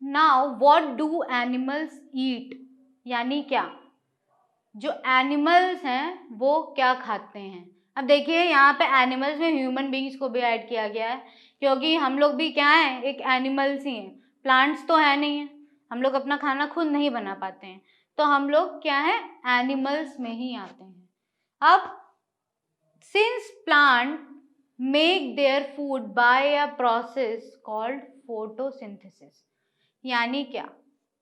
Now what do animals eat, यानी क्या, जो एनिमल्स हैं वो क्या खाते हैं। अब देखिए यहाँ पे एनिमल्स में ह्यूमन बींग्स को भी ऐड किया गया है, क्योंकि हम लोग भी क्या हैं, एक एनिमल्स ही हैं, प्लांट्स तो है नहीं है, हम लोग अपना खाना खुद नहीं बना पाते हैं, तो हम लोग क्या है, एनिमल्स में ही आते हैं। अब since plant make their food by a process called photosynthesis, यानी क्या,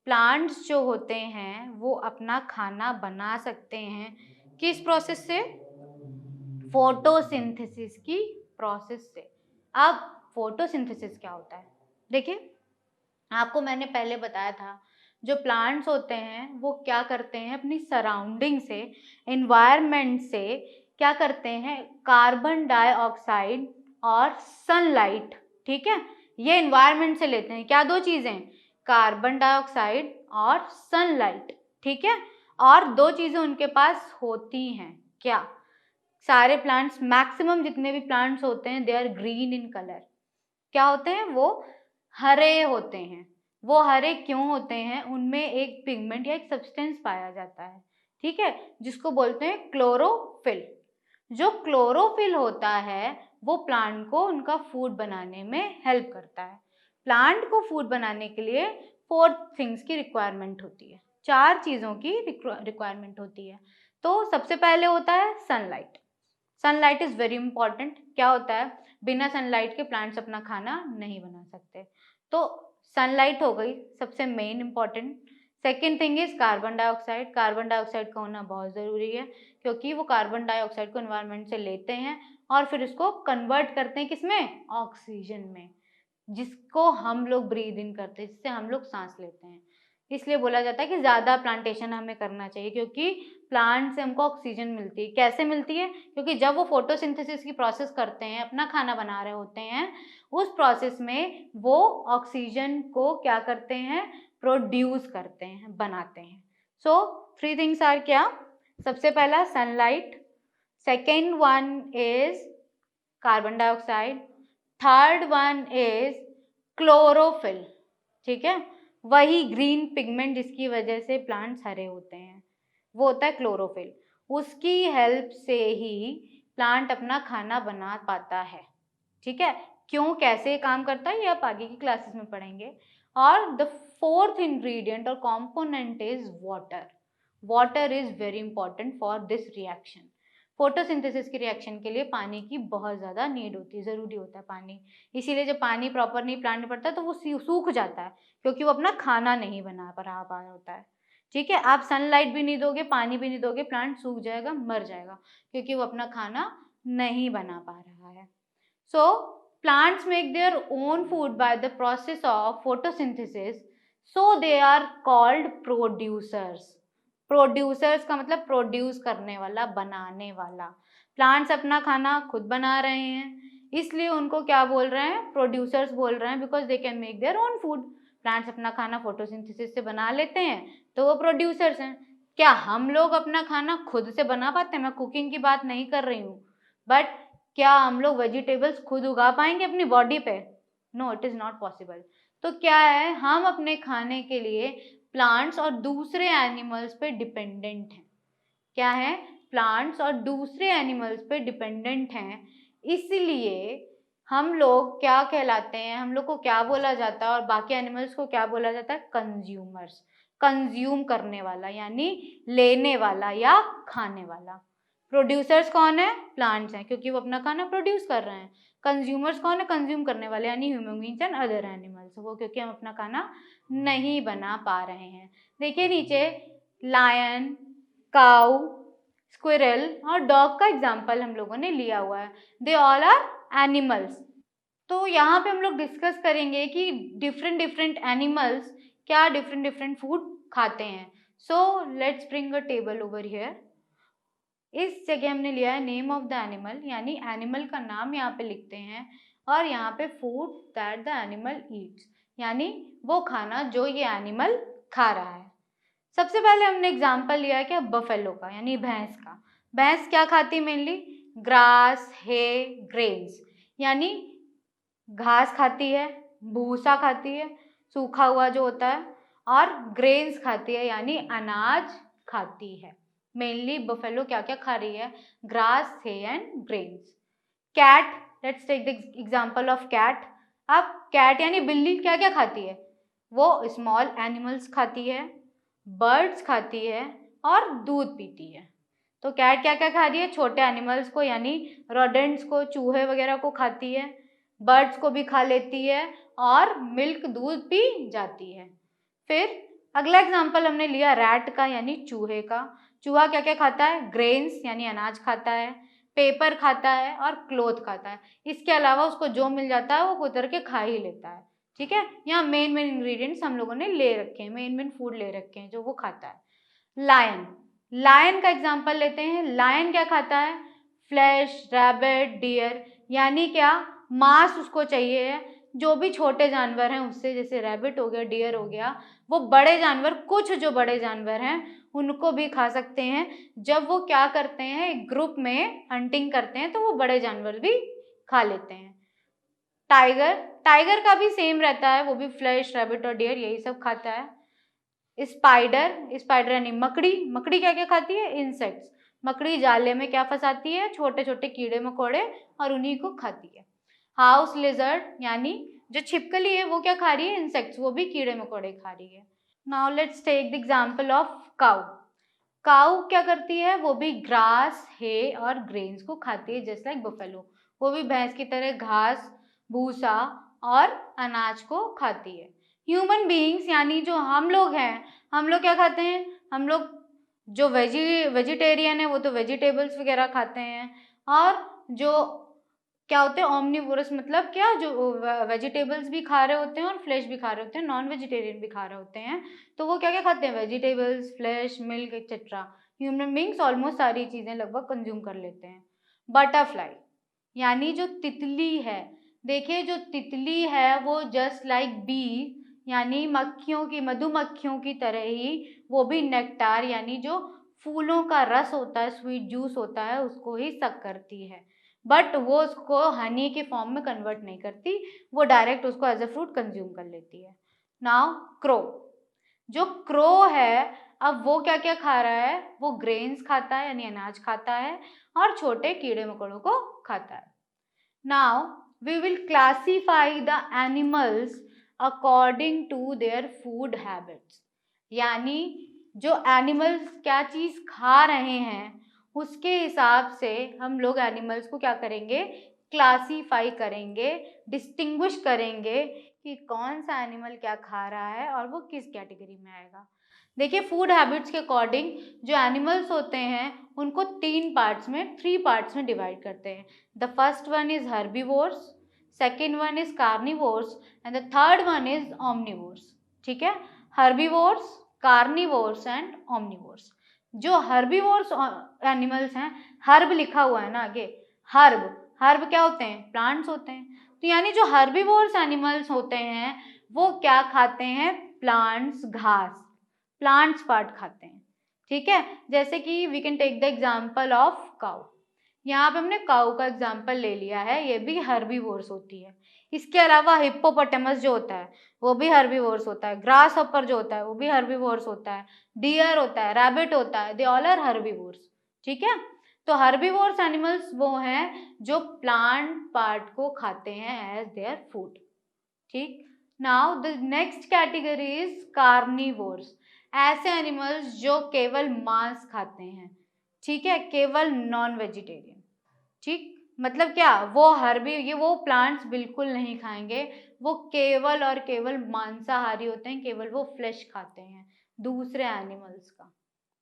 प्लांट्स जो होते हैं वो अपना खाना बना सकते हैं किस प्रोसेस से, फोटोसिंथेसिस की प्रोसेस से। अब फोटोसिंथेसिस क्या होता है, देखिए आपको मैंने पहले बताया था, जो प्लांट्स होते हैं वो क्या करते हैं, अपनी सराउंडिंग से, एनवायरनमेंट से क्या करते हैं, कार्बन डाइऑक्साइड और सनलाइट, ठीक है, ये एनवायरनमेंट से लेते हैं, क्या दो चीजें, कार्बन डाइऑक्साइड और सनलाइट, ठीक है, और दो चीजें उनके पास होती हैं, क्या, सारे प्लांट्स, मैक्सिमम जितने भी प्लांट्स होते हैं they are green in colour, क्या होते हैं वो, हरे होते हैं। वो हरे क्यों होते हैं, उनमें एक पिगमेंट या एक सब्सटेंस पाया जाता है, ठीक है, जिसको बोलते हैं क्लोरोफिल। जो क्लोरोफिल होता है वो प्लांट को उनका फूड बनाने में हेल्प करता है। प्लांट को फूड बनाने के लिए 4 थिंग्स की रिक्वायरमेंट होती है, 4 चीज़ों की रिक्वायरमेंट होती है। तो सबसे पहले होता है sunlight. Sunlight is very important. क्या होता है, बिना सनलाइट के प्लांट्स अपना खाना नहीं बना सकते, तो सनलाइट हो गई सबसे main important. Second thing is carbon dioxide. Carbon dioxide का होना बहुत ज़रूरी है, क्योंकि वो कार्बन डाइऑक्साइड को एनवायरनमेंट से लेते हैं और फिर उसको कन्वर्ट करते हैं किसमें, ऑक्सीजन में, जिसको हम लोग ब्रीद इन करते हैं, जिससे हम लोग सांस लेते हैं। इसलिए बोला जाता है कि ज़्यादा प्लांटेशन हमें करना चाहिए, क्योंकि प्लांट से हमको ऑक्सीजन मिलती है। कैसे मिलती है, क्योंकि जब वो फोटोसिंथेसिस की प्रोसेस करते हैं, अपना खाना बना रहे होते हैं, उस प्रोसेस में वो ऑक्सीजन को क्या करते हैं, प्रोड्यूस करते हैं, बनाते हैं। सो 3 थिंग्स आर क्या, सबसे पहला sunlight, second one is carbon dioxide, third one is chlorophyll, ठीक है, वही ग्रीन पिगमेंट जिसकी वजह से प्लांट्स हरे होते हैं, वो होता है क्लोरोफिल। उसकी हेल्प से ही प्लांट अपना खाना बना पाता है, ठीक है, क्यों, कैसे काम करता है, ये आप आगे की क्लासेस में पढ़ेंगे। और द फोर्थ इंग्रेडिएंट और component is water. Water is very important for this reaction. Photosynthesis की रिएक्शन के लिए पानी की बहुत ज़्यादा नीड होती है, ज़रूरी होता है पानी। इसीलिए जब पानी प्रॉपर नहीं प्लांट में पड़ता है तो वो सूख जाता है, क्योंकि वो अपना खाना नहीं बना पा होता है, ठीक है। आप सनलाइट भी नहीं दोगे, पानी भी नहीं दोगे, प्लांट सूख जाएगा, मर जाएगा, क्योंकि वो अपना खाना नहीं बना पा रहा है। सो plants make their own food by the process of photosynthesis, so they are called producers. Producers का मतलब प्रोड्यूस करने वाला, बनाने वाला। प्लांट्स अपना खाना खुद बना रहे हैं, इसलिए उनको क्या बोल रहे हैं, प्रोड्यूसर्स बोल रहे हैं, because they can make their own food. Plants अपना खाना फोटोसिंथेसिस से बना लेते हैं, तो वो प्रोड्यूसर्स हैं। क्या हम लोग अपना खाना खुद से बना पाते हैं, मैं कुकिंग की बात नहीं कर रही हूँ, बट क्या हम लोग वेजिटेबल्स खुद उगा पाएंगे अपनी बॉडी पे, no, it is not possible. तो क्या है, हम अपने खाने के लिए प्लांट्स और दूसरे एनिमल्स पे डिपेंडेंट हैं। क्या है, प्लांट्स और दूसरे एनिमल्स पे डिपेंडेंट हैं, इसलिए हम लोग क्या कहलाते हैं, हम लोग को क्या बोला जाता है और बाकी एनिमल्स को क्या बोला जाता है, कंज्यूमर्स। कंज्यूम करने वाला यानी लेने वाला या खाने वाला। प्रोड्यूसर्स कौन है, प्लांट्स हैं, क्योंकि वो अपना खाना प्रोड्यूस कर रहे हैं। कंज्यूमर्स कौन है, कंज्यूम करने वाले यानी human beings and other animals, वो क्योंकि हम अपना खाना नहीं बना पा रहे हैं। देखिए नीचे लायन, काऊ, स्क्विरल और डॉग का एग्जाम्पल हम लोगों ने लिया हुआ है, दे ऑल आर एनिमल्स। तो यहाँ पे हम लोग डिस्कस करेंगे कि डिफरेंट डिफरेंट एनिमल्स क्या डिफरेंट डिफरेंट फूड खाते हैं। So let's bring a table over here. इस जगह हमने लिया है नेम ऑफ द एनिमल, यानी एनिमल का नाम यहाँ पे लिखते हैं, और यहाँ पे food that the animal Yeats, यानी वो खाना जो ये एनिमल खा रहा है। सबसे पहले हमने एग्जाम्पल लिया है क्या, बफेलो का, यानी भैंस का। भैंस क्या खाती है मेनली, ग्रास, हे, ग्रेन्स, यानी घास खाती है, भूसा खाती है, सूखा हुआ जो होता है, और ग्रेन्स खाती है यानी अनाज खाती है। मेनली बफेलो क्या क्या खा रही है? Grass, hay and grains. Cat, let's take the example of cat. अब कैट यानी बिल्ली क्या क्या खाती है? वो स्मॉल एनिमल्स खाती है, बर्ड्स खाती है और दूध पीती है। तो कैट क्या क्या खा रही है? छोटे एनिमल्स को यानी रोडेंट्स को, चूहे वगैरह को खाती है, बर्ड्स को भी खा लेती है और मिल्क दूध पी जाती है। फिर अगला एग्जांपल हमने लिया रैट का यानी चूहे का। चूहा क्या क्या खाता है? ग्रेन्स यानी अनाज खाता है, पेपर खाता है और क्लोथ खाता है। इसके अलावा उसको जो मिल जाता है वो कुतर के खा ही लेता है। ठीक है, यहाँ मेन इंग्रेडिएंट्स हम लोगों ने ले रखे हैं, मेन फूड ले रखे हैं जो वो खाता है। लायन, लायन का एग्जांपल लेते हैं। लायन क्या खाता है? फ्लैश, रैबिट, डियर, यानी क्या? मांस उसको चाहिए है। जो भी छोटे जानवर हैं उससे, जैसे रैबिट हो गया, डियर हो गया, वो बड़े जानवर, कुछ जो बड़े जानवर हैं उनको भी खा सकते हैं। जब वो क्या करते हैं, एक ग्रुप में हंटिंग करते हैं तो वो बड़े जानवर भी खा लेते हैं। टाइगर, टाइगर का भी सेम रहता है, वो भी फ्लैश, रैबिट और डियर यही सब खाता है। स्पाइडर, स्पाइडर यानी मकड़ी, मकड़ी क्या क्या खाती है? इंसेक्ट्स। मकड़ी जाले में क्या फंसाती है? छोटे छोटे कीड़े मकोड़े, और उन्हीं को खाती है। हाउस लिजर्ड यानी जो छिपकली है वो क्या खा रही है? इंसेक्ट्स, वो भी कीड़े मकोड़े खा रही है। Now let's take the example of cow. Cow क्या करती है? वो भी ग्रास, हे और ग्रेन्स को खाती है, जैसे लाइक बफेलो। वो भी भैंस की तरह घास, भूसा और अनाज को खाती है। ह्यूमन बीइंग्स यानी जो हम लोग हैं, हम लोग क्या खाते हैं? हम लोग जो वेजिटेरियन है वो तो वेजिटेबल्स वगैरह खाते हैं, और जो क्या होते हैं ओमनिवोरस, मतलब क्या, जो वेजिटेबल्स भी खा रहे होते हैं और फ्लैश भी खा रहे होते हैं, नॉन वेजिटेरियन भी खा रहे होते हैं। तो वो क्या क्या खाते हैं? Vegetables, flash, milk etcetera. Human beings almost सारी चीजें लगभग कंज्यूम कर लेते हैं। बटरफ्लाई यानी जो तितली है, देखिए जो तितली है वो जस्ट लाइक बी यानी मक्खियों की, मधुमक्खियों की तरह ही वो भी नेक्टार यानी जो फूलों का रस होता है, स्वीट जूस होता है, उसको ही सक करती है। बट वो उसको हनी के फॉर्म में कन्वर्ट नहीं करती, वो डायरेक्ट उसको एज अ फ्रूट कंज्यूम कर लेती है। नाउ क्रो, जो क्रो है अब वो क्या क्या खा रहा है? वो ग्रेन्स खाता है यानी अनाज खाता है और छोटे कीड़े मकोड़ों को खाता है। Now we will classify the animals according to their food habits, यानी जो एनिमल्स क्या चीज खा रहे हैं उसके हिसाब से हम लोग एनिमल्स को क्या करेंगे? क्लासीफाई करेंगे, डिस्टिंग्विश करेंगे कि कौन सा एनिमल क्या खा रहा है और वो किस कैटेगरी में आएगा। देखिए फूड हैबिट्स के अकॉर्डिंग जो एनिमल्स होते हैं उनको थ्री पार्ट्स में डिवाइड करते हैं। The first one is herbivores, second one is carnivores and the third one is omnivores. ठीक है, हर्बीवोर्स, कार्निवोर्स एंड ओमनिवोर्स। जो हर्बीवोर्स एनिमल्स हैं, हर्ब लिखा हुआ है ना आगे, हर्ब, हर्ब क्या होते हैं? प्लांट्स होते हैं। तो यानी जो हर्बीवोर्स एनिमल्स होते हैं वो क्या खाते हैं? प्लांट्स, घास, प्लांट्स पार्ट खाते हैं। ठीक है, जैसे कि we can take the example of cow. यहाँ पे हमने काउ का एग्जांपल ले लिया है, ये भी हर्बीवोर्स होती है। इसके अलावा हिप्पोपोटामस जो होता है वो भी हर्बीवोर्स होता है, ग्रास हॉपर जो होता है वो भी हर्बीवोर्स होता है, डियर होता है, रैबिट होता है, दे ऑल आर हर्बीवोर्स। ठीक है, तो हर्बीवोर्स एनिमल्स वो हैं जो प्लांट पार्ट को खाते हैं एज देयर फूड। ठीक, now the next category is carnivores, ऐसे एनिमल्स जो केवल मांस खाते हैं। ठीक है, केवल नॉन वेजिटेरियन। ठीक, मतलब क्या, वो हर्बी, ये वो प्लांट्स बिल्कुल नहीं खाएंगे, वो केवल और केवल मांसाहारी होते हैं, केवल वो फ्लेश खाते हैं दूसरे एनिमल्स का।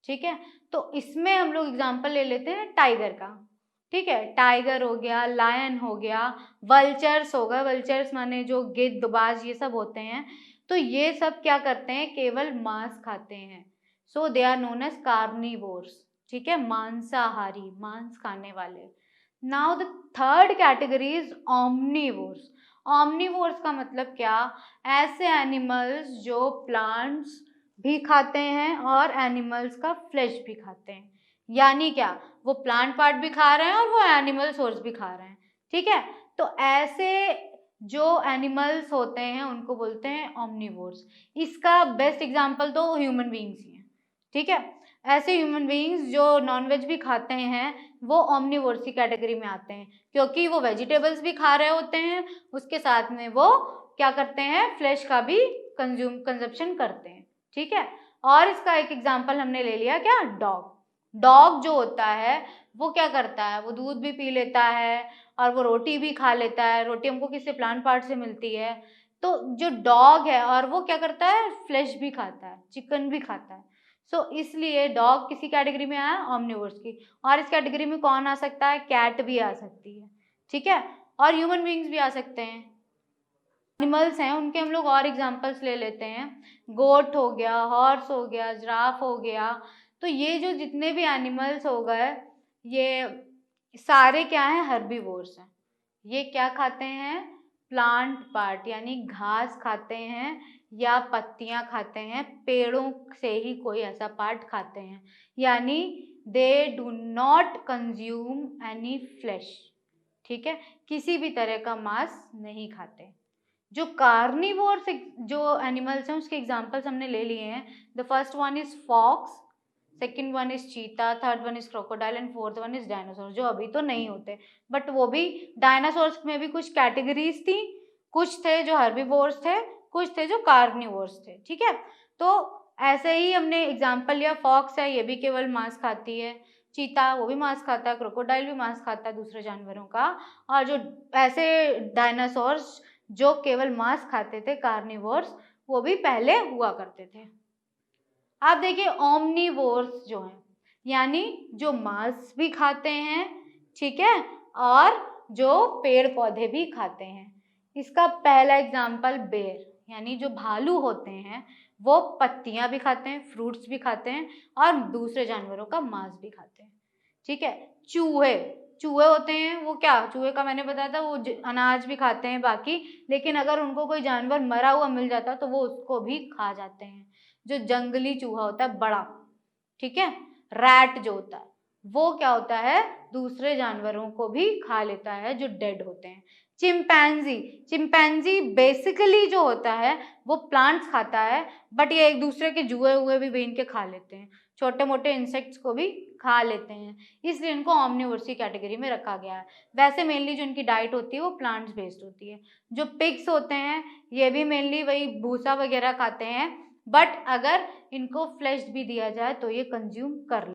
ठीक है, तो इसमें हम लोग एग्जांपल ले लेते हैं टाइगर का। ठीक है, टाइगर हो गया, लायन हो गया, वल्चर्स हो गए, वल्चर्स माने जो गिद्धबाज ये सब होते हैं, तो ये सब क्या करते हैं? केवल मांस खाते हैं। So they are known as carnivores. ठीक है, मांसाहारी, मांस खाने वाले। Now the third category is omnivores. Omnivores का मतलब क्या? ऐसे एनिमल्स जो प्लांट्स भी खाते हैं और एनिमल्स का फ्लेश भी खाते हैं। यानी क्या, वो प्लांट पार्ट भी खा रहे हैं और वो एनिमल सोर्स भी खा रहे हैं। ठीक है, तो ऐसे जो एनिमल्स होते हैं उनको बोलते हैं ऑमनिवोर्स। इसका बेस्ट एग्जांपल तो ह्यूमन बीइंग्स ही हैं, ठीक है। ऐसे ह्यूमन बीइंग्स जो नॉनवेज भी खाते हैं वो ऑमनिवोर्स की कैटेगरी में आते हैं, क्योंकि वो वेजिटेबल्स भी खा रहे होते हैं, उसके साथ में वो क्या करते हैं, फ्लैश का भी कंजप्शन करते हैं, ठीक है। और इसका एक एग्जांपल हमने ले लिया क्या, डॉग। डॉग जो होता है वो क्या करता है, वो दूध भी पी लेता है और वो रोटी भी खा लेता है। रोटी हमको किससे, प्लांट पार्ट से मिलती है। तो जो डॉग है और वो क्या करता है, फ्लैश भी खाता है, चिकन भी खाता है। सो इसलिए डॉग किसी कैटेगरी में आया, ऑमनिवोर्स की। और इस कैटेगरी में कौन आ सकता है, कैट भी आ सकती है, ठीक है। और ह्यूमन बीइंग्स भी आ सकते हैं। एनिमल्स हैं उनके हम लोग और एग्जांपल्स ले लेते हैं। गोट हो गया, हॉर्स हो गया, जिराफ हो गया। तो ये जो जितने भी एनिमल्स हो गए, ये सारे क्या हैं, हर्बीवोर्स हैं। ये क्या खाते हैं, प्लांट पार्ट, यानी घास खाते हैं या पत्तियां खाते हैं, पेड़ों से ही कोई ऐसा पार्ट खाते हैं, यानी they do not consume any flash, ठीक है। किसी भी तरह का मांस नहीं खाते। जो कार्निवोर जो एनिमल्स हैं उसके एग्जांपल्स हमने ले लिए हैं। The first one is fox, second one is cheetah, third one is crocodile and fourth one is dinosaur, जो अभी तो नहीं होते, बट वो भी डायनासोर्स में भी कुछ कैटेगरीज थी। कुछ थे जो हर्बीवोर्स थे, कुछ थे जो कार्निवोर्स थे, ठीक है। तो ऐसे ही हमने एग्जाम्पल लिया, फॉक्स है, ये भी केवल मांस खाती है। चीता, वो भी मांस खाता है। क्रोकोडाइल भी मांस खाता है दूसरे जानवरों का। और जो ऐसे डायनासोर्स जो केवल मांस खाते थे, कार्निवोर्स, वो भी पहले हुआ करते थे। आप देखिए ओमनिवोर्स जो हैं, यानी जो मांस भी खाते हैं, ठीक है, और जो पेड़ पौधे भी खाते हैं। इसका पहला एग्जाम्पल बेर, यानी जो भालू होते हैं वो पत्तियां भी खाते हैं, फ्रूट्स भी खाते हैं और दूसरे जानवरों का मांस भी खाते हैं, ठीक है। चूहे, चूहे होते हैं वो क्या, चूहे का मैंने बताया था, वो अनाज भी खाते हैं बाकी, लेकिन अगर उनको कोई जानवर मरा हुआ मिल जाता तो वो उसको भी खा जाते हैं। जो जंगली चूहा होता है बड़ा, ठीक है, रैट जो होता है वो क्या होता है, दूसरे जानवरों को भी खा लेता है जो डेड होते हैं। चिंपैंजी, चिंपैंजी बेसिकली जो होता है वो प्लांट्स खाता है, बट ये एक दूसरे के जुए हुए भी बीन के खा लेते हैं, छोटे मोटे इंसेक्ट्स को भी खा लेते हैं, इसलिए इनको ऑमनिवोर्स की कैटेगरी में रखा गया है। वैसे मेनली जो इनकी डाइट होती है वो प्लांट्स बेस्ड होती है। जो पिग्स होते हैं ये भी मेनली वही भूसा वगैरह खाते हैं, बट अगर इनको फ्लैश भी दिया जाए तो ये कंज्यूम कर